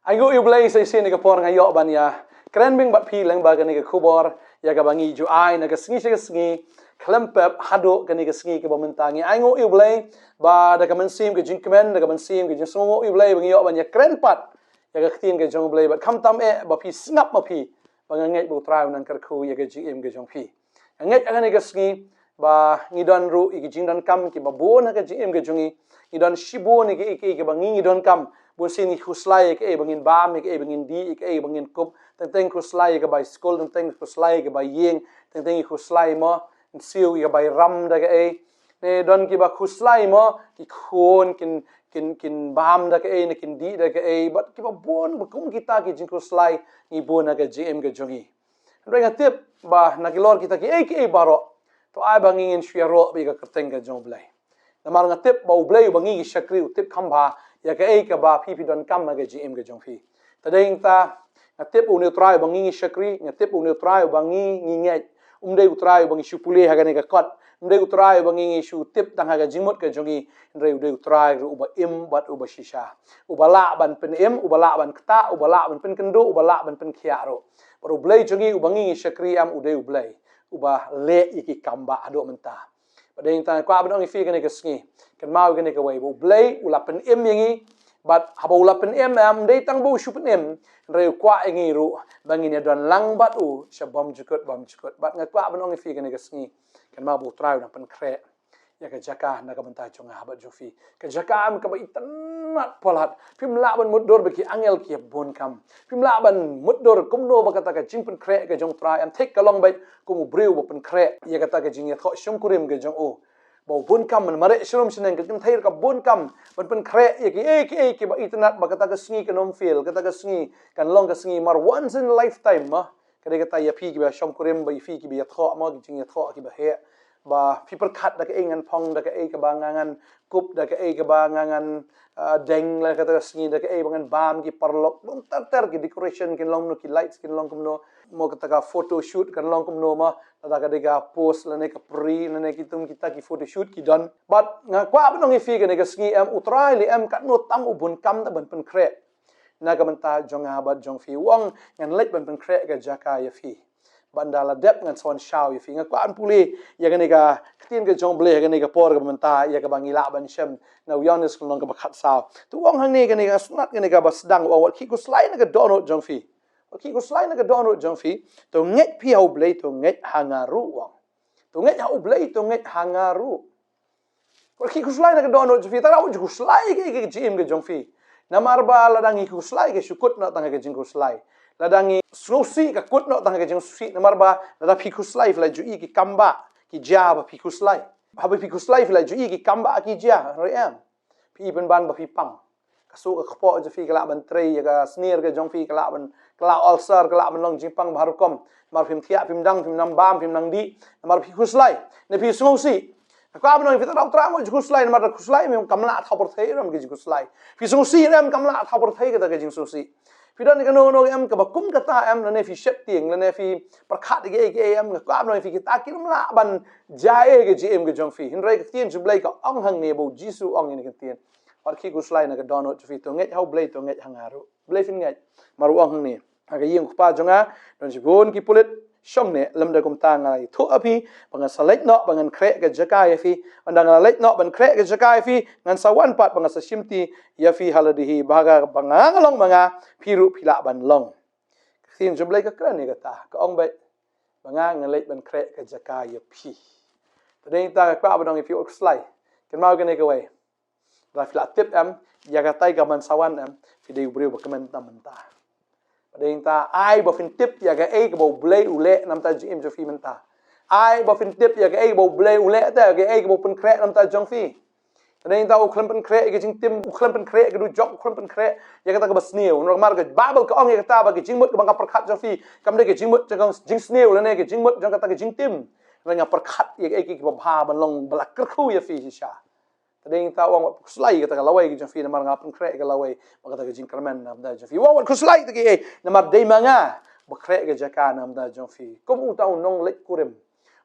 Aigo iblay sa isin ka por ngayo ban ya. Kren bing bat pi lang ba gani ka khubor ya ka bangi ju ai na ka sngi klempep hado gani ka sngi ka bamantangi. Aigo iblay ba da ka mansim ka jinkmen da ka mansim ka jinsongo iblay bangi yo ban ya kren pat ya ka ktin ka jong blay bat kham tam e ba pi snap ma pi bangangai bu trau nan kar khu ya ka jim ka jong pi. Ngai agani ka sngi ba ngidon ru i jingdon kam ki ba bon ka jim ka jongi ngidon shibon ki ka bangi ngidon kam bun sini khuslai ke bangin bam ke bangin di ke bangin kup teng khuslai ke by school teng khuslai ke by yeng teng khuslai mo siu ke by ram da ke ne don ki ba khuslai mo ki khon kin bam da ke ne kin di da ke but ki ba bon kum kita ki jing khuslai ni bon ke gm ke jongi renga tip ba na ki lor kita ki ke baro to ai bangin shiro bi ka teng ke jong blai na mar nga tip ba blai bangi ki shakri tip khamba ya ka ka ba pi don kam ma ga gm ga jong phi tadeng ta ngatip u neutral bangi shakri ngatip u neutral bangi nginget umde utrai bangi shupule ha ga ne ka kot umde utrai bangi shu tip tang ha ga jingmot ka jongi ndre ude utrai u ba im bat u ba shisha u ba la ban pen im u ba la ban kta u ba la ban pen kendo u ba la ban pen khia ro baru blai jongi u bangi shakri am ude u blai u ba le iki kamba ado menta badeng ta kwa ban ngi fi ga ne ka sngi kan mau ga ne ka wai bu blai u la pen im yangi but habo la pen em dei tang bu shu pen em re kwa ngi ru bangin ya don lang bat u shabam jukut bat nga kwa ban ngi fi ga ne ka sngi kan mau bu trau na pen khre ya ka jaka na ka banta chonga habat jofi ka jaka am ka ba itanat polat pim la ban mudor be ki angel ki bon kam pim la ban mudor kum no ba kata ka jing pen khre ka jong trai am take ka long bai kum breu ba pen khre ya kata ka jing ya tho shum kurim ka jong o bau bon kam man mare shrum sinen ka kim thair ka bon kam ban pen khre ki ba itanat ba kata ka sngi ka nom feel kata ka sngi kan long ka sngi mar once in a lifetime ma ka kata ya phi ki ba shum kurim ba fi ki ba tho ma ki jing ya tho ki ba he ba people cut da ka ngan phong da ka ka ba ngan kup da ka ba ngan deng la kata sngi da ka bangan bam ki parlok bum tar ki decoration kin long no ki lights kin long kum no mo kata ka photo shoot kan long kum no ma da ka dega post la ne ka pri la ne ki tum kita ki photo shoot ki don but nga kwa ba ngi fi ga ne ka sngi am utrai li am kat no tam ubun kam da ban pen khre na ka menta jong ha ba jong fi wong ngan lek ban pen khre ga jaka ya fi bandala dep ngan son shao ya fi nga kwa an puli ya ga ne ka tin ga jong ble ga ne ka por ga menta ya ka bangi la ban shem na yonis kun long ka khat sao tu wong hang ne ga ne ka snat ga ne ka bas dang wa ki ku slai na ga dono jong fi ki ku slai na ga dono jong fi to nget pi hau ble to nget hangaru wong to nget hau ble to nget hangaru ki ku slai na ga dono jong fi ta ra ku slai ke jim ga jong fi na marba la dang ku slai ke shukut na tang ga jing ku slai la dang susi ka kut no tang ga jing susi na marba la da pi ku slai la ju i ki kamba ki jaba pi ku slai ha pi ku slai la ju i ki kamba ki ja re am pi ben ban ba pi pang ka su ka kpo ju fi ka la ban trei ya ka snir ga jong fi ka la ban kala ulcer kala ban long jing pang bar kom mar phim thia phim dang phim nam bam phim nang di mar pi ku slai ne pi susi ka ban fi ta dau tra mo ju ku slai mar ku slai me kamla tha por thei ram ki ju ku slai pi susi ram kamla tha por thei ka ta ga jing susi Fidan ka no em ka bakum kata em na fi shet ting na fi prakhat ge em ka no fi kita kim la ban jae ge gm ge jong fi hinrai ka tien ju blai ka ong hang ne bo jisu ong ni ka tien par ki ku slai na ka dono ju fi to nget how blai to nget hangaru blai fin nget maru ong hang ne aga yeng pa jonga don ji bon ki pulit shong ne lam da kum ta ngai thu api bangan salek no bangan khre ge jaka ya fi andang la lek no ban khre ge jaka ya fi ngan sawan pat bangan sa shimti ya fi haladihi baga bangang long banga phiru phila ban long sin jublai ka kran ni kata ka ong bai bangang ngalek ban khre ge jaka ya fi tadeng ta ka ba dong if you slide kan mau ge ne ge wai la phila tip am ya ka tai ka man sawan am fi de brio ba kamen ta menta Ding ta ai ba fin tip ya ga ka bo blay ule nam ta jim jo fi menta ai ba fin tip ya ga bo blay ule ta ga ka bo pen khre nam ta jong fi ding ta u khlam pen khre ga jing tim u khlam pen khre ga du jok khlam pen khre ya ga ta ga basneu no mar ga babel ka ong ya ta ba ga jing mut ga ba prakhat jo fi kam de ga jing mut jang jing sneu le ne ga jing mut jang ka ta ga jing tim nga prakhat ya ga ki ba bha ban long blak kr khu ya fi sha Ding ta wang kuslai kata lawai ke jafi namar ngapun krek ke lawai makata ke jing kermen nam da jafi wang kuslai ke namar dei manga bakrek ke jaka nam da jafi kom utau nong lek kurim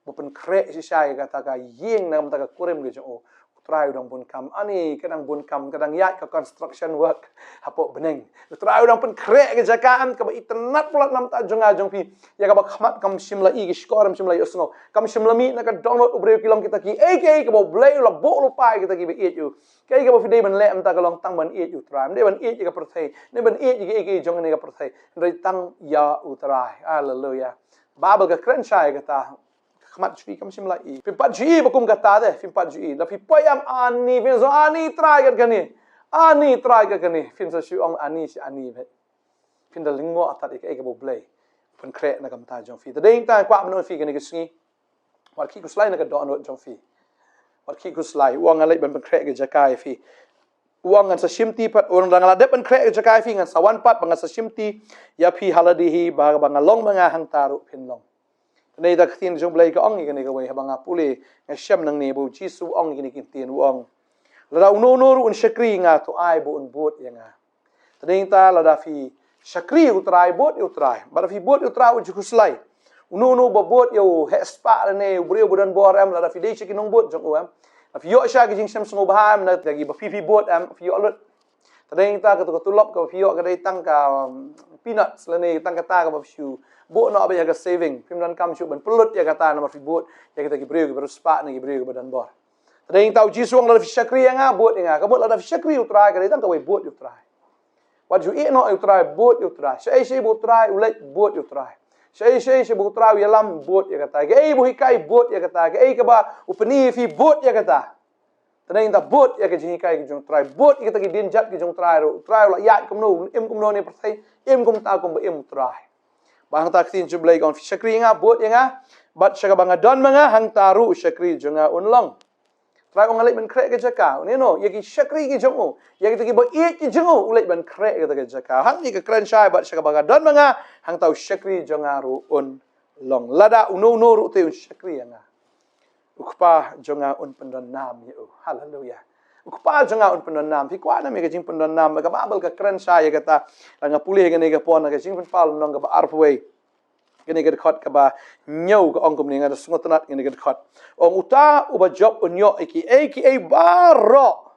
bupen krek si sai kata ka yeng nam ta ka kurim ke jo try udang pun kam. Ani kadang pun kam, kadang yat ke construction work. Hapok beneng. Try udang pun krek ke jakaan ke ba itnat pula nam ta jong pi. Ya ka ba khamat kam shimla i ke skoram shimla i osngo. Kam shimla mi na ka download ubreu kilong kita ki. Ke ba blay la bo lo pai kita ki be it you. Ke ba fide ban le am ta ka long tang ban it you try. Ne ban it ka perthai. Ne ban it ke jong ne ka perthai. Ndai tang ya utrai. Hallelujah. Bible ka kren shai ka ta. Khamat jui kam shimla i. Pimpat jui bakum kata deh. Pimpat jui. La pipayam ani. Fin so ani try kan kani. Ani try kan kani. Fin so Shillong ani si ani be. Fin da lingo atat ik bo blay. Pen krek na kam ta jong fi. Tadeng ta kwa mno fi kani kesingi. Wat ki khuslai na ka do no jong fi. Wat ki khuslai uang alai ban pen krek ke jakai fi. Uang ngan sa shimti pat orang dang la de pen krek ke jakai fi ngan sawan pat bang sa shimti ya fi haladihi ba bang long manga hang taru pin long. Nei da khin jong blai ka ong ni ka wei habanga pule nga shem nang ne bu Jisu ong ni kin tin uang la no no ru un shakri nga to ai bu un bot ya nga tadeng ta la da fi shakri utrai bot utrai ba fi bot utrai u khuslai no no ba bot yo he spa ne breu budan boram la da fi de chikin ong bot jong uam fi yo sha ki jing shem sngo baham na gi ba fi bot am fi yo lot tadeng ta ka to tulop ka fi yo ka dei tang ka peanuts la ne tang ka ta ka ba shu bo no ba ya ga saving pim dan kam shu ban pelut ya kata na fi bot ya kita gi breu gi spa ne gi breu gi badan bor tadeng tau Jisu ong la fi shakri nga bot nga ka bot la da fi shakri utrai ka dei tang ka wei bot utrai wat ju no utrai bot utrai shei bu utrai ulet bot utrai shei bu utrai yalam bot ya kata ge bu hikai bot ya kata ge ka ba upani fi bot ya kata tadeng ta bot ya ke jing kai ki jong trai bot kita ki din jat ki jong trai ro trai la ya kum no ne perthai em kum ta kum ba em trai bang ta khin jublai gon fi shakri nga bot ya nga bat shaga banga don manga hang taru shakri jonga unlong trai ong alai ban krek ke jaka ne no ya ki shakri ki jongo ya ki ba it ki jongo ulai ban krek ke jaka hang ni ke kran shai bat shaga banga don manga hang tau shakri jonga ru un long lada uno no ru te un shakri nga ukpa jonga un pendon nam ye hallelujah ukpa jonga un pendon nam fi kwa na me ke jing pendon nam ka babel ka kran shai ya kata nga pulih ke ne ke pon ka jing pen pal nong ka ba arpway kini ke khot ka ba nyau ka ong kum ni nga sungotanat kini ke khot ong uta uba job unyo aka baro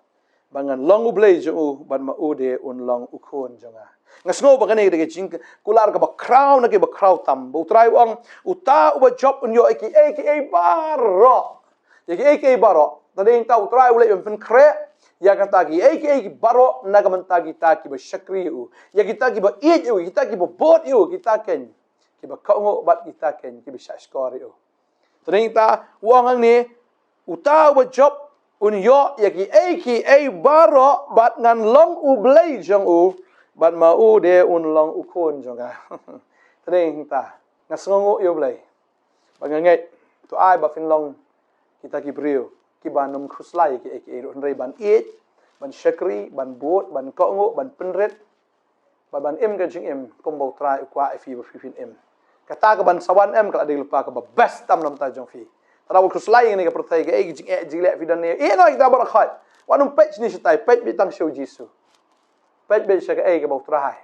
bangan long ublay jo ban ma ude un long ukon jonga ngasno ba kani de jing kular ka ba crown na ke ba crown tam bu try ong uta uba job unyo aka baro aka baro tadeng ta utrai ulai pen kre ya kata ki aka baro na ka mantagi ta ki ba shakri u ya kita ki ba it u kita ki ba bot u kita ken ki ba kaungo bat kita ken ki ba shashkor u tadeng ta uang ang ni uta uba job unyo ya ki aka baro bat ngan long ublay jong u bat ma u de un long ukon jonga tadeng ta ngasngo u blay bangangai to ai ba fin long kita ki breu ki ban nom khuslai ki aka ron rei ban it ban shakri ban bot ban kongo ban penret ban em ka jing em kombo trai kwa fi fin em kata ka ban sawan em kala de lupa ka ba best tam nam ta jong fi tara khuslai ni ka prothai ka jing jing le fi dan ne no ita bar khat wanum page ni sitai page bi tang show Jisu page be shaka ka ba trai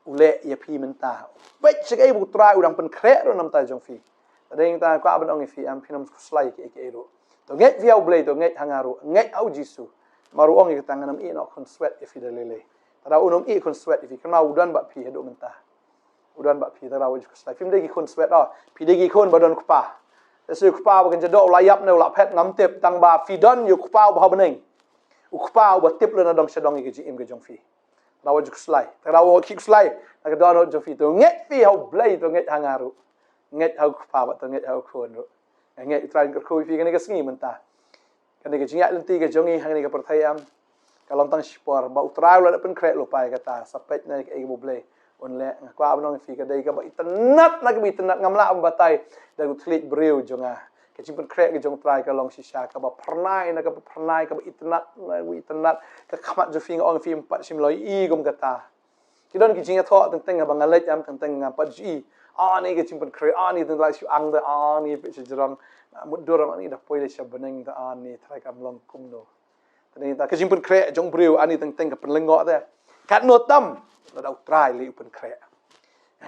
ule ya fi menta page shaka bu trai udang pen kre ro nam ta jong fi tadeng ta kwa ban ong fi am phinom khuslai ki aka ro to nget viau blay to nget hangaru nget au Jisu maru ong ki tanganam i no kon sweat if ida lele tara unom i kon sweat if kana udan ba phi hedo menta udan ba phi tara waj khuslai fim de ki kon sweat phi de ki kon badon kpa se kpa ba kan jado la yap ne la phet ngam tep tang ba fi don yu kpa ba beneng ukpa ba tip le na dong shadong ki ji im ke jong fi tara waj khuslai tara wo ki khuslai ka don jong fi to nget fi hau blay to nget hangaru nget hau kpa ba to nget hau kon ro nget try ka khu fi kan ka sngi menta kan ke jinga lenti ke jongi hang ni ka perthai am kalong tang spor ba utrai la pen krek lo pai kata sapet na ke bo blay on le kwa abnong fi ka dei ka ba itnat na ka itnat ngamla batai da ku thlit breu jonga ke jing pen krek ke jong try ka long shisha ka ba pernai na ka pernai ka ba itnat na wi itnat ka khamat jo fi ong fi 4 sim loi i gum kata ki don ki jinga tho teng teng ba ngalai am teng teng ngam pat ji ani ke jing pen krek ani teng lai shu ang da ani pe jrong mudur ani da poile sha beneng da ani trai kam long kum no tani ta ke jing pen krek jong breu ani teng teng ka pen lengo da kat no tam la dau trai li pen krek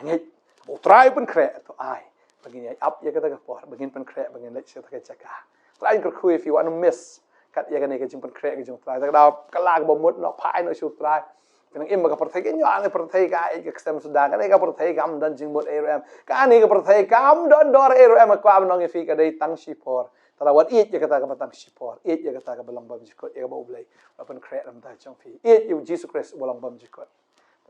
ngai bo trai pen krek to ai begini up ya kata ka por begin pen krek begin let sha ta ka chaka trai ka khu if you want to miss kat ya kan ke jing pynkhreh ke jong trai tak da kala ke bomut no phai no shu trai kan im ka perthai ke nyan perthai ka ke ksem sudan kan ka perthai kam dan jing mot ero em kan ni ka perthai kam don dor ero em ka am nong fi ka dei tang shipor tara wat it ya kata ka batang shipor it ya kata ka belang bam jikot ya ba ublai pynkhreh ram ta chong fi it U Jisu Christ belang bam jikot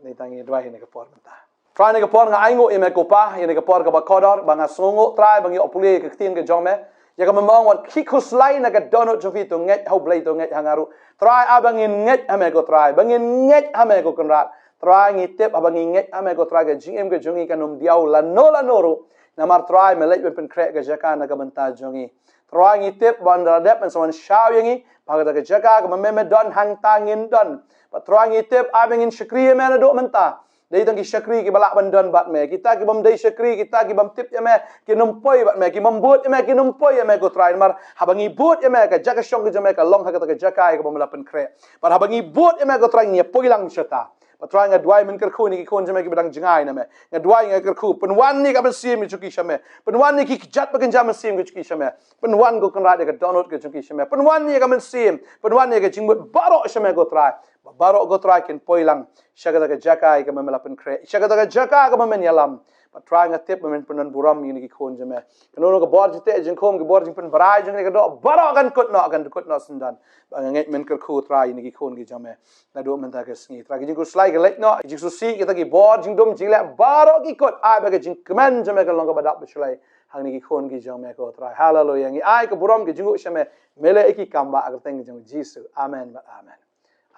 ni tangi dwai ni ka por menta trai ni ka por nga aingo ime ko pa ni ka por ka ba kodor banga songo trai bangi opule ka tin ka jong me ya ka memang wat khuslai na ka donut jofi to nget hau blai to nget hangaru try abangin nget ame ko try bangin nget ame ko konrat try ngitep abangin nget ame ko try ga jingem ga jongi kanum diau la noru namar try melek ben pynkhreh ga jaka na ga banta jongi try ngitep bandar dep and someone shawengi paga ga jaka ga meme don hang tangin don but try ngitep abangin shakriye me na do menta dei tang ki shakri ki balak bandon bat me kita ki bam dei shakri kita ki bam tip ya me ki numpoi bat me ki mambut ya me ki numpoi ya me ko try mar habangi but ya me ka jaka shong ga me ka long ha ka jaka ka bam la pynkhreh par habangi but ya me ko try ni poi lang chata pa try nga dwai men kerkhu ni ki kon jame ki badang jingai na me nga dwai nga kerkhu penwan ni ka besim ki chuki shame penwan ni ki jat bagan jam sim ki chuki shame penwan go kan ra de ka donut ki chuki shame penwan ni ka men sim penwan ni ka jingmut baro shame go try baro go try kin poi lang shagada ka jaka ka memela pynkhreh shagada ka jaka ka memen yalam pa try nga tip memen penan buram ni ki kon jame kanono ka bor jite jing khom ki bor jing pen barai jing ni ka do baro kan kut no sendan ba nget men kerkhu try ni ki kon ki jame na do men ta ka sngi try ki jing khuslai ka lek no jing su si kita ki bor jing dom jing le baro ki kut ai ba ka jing kemen jame ka long ka badak beslai hang ni ki kon ki jame ko try hallelujah ngi ai ka buram ki jingu shame mele ki kamba agar teng jing jisu amen amen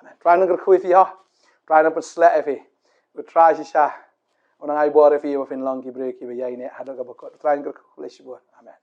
amen try na kerkhu fi ha try na persla fi try sha onang ai bor fi wa fin long ki break ki ba yai ne hado ka bakot try na kerkhu le shibor amen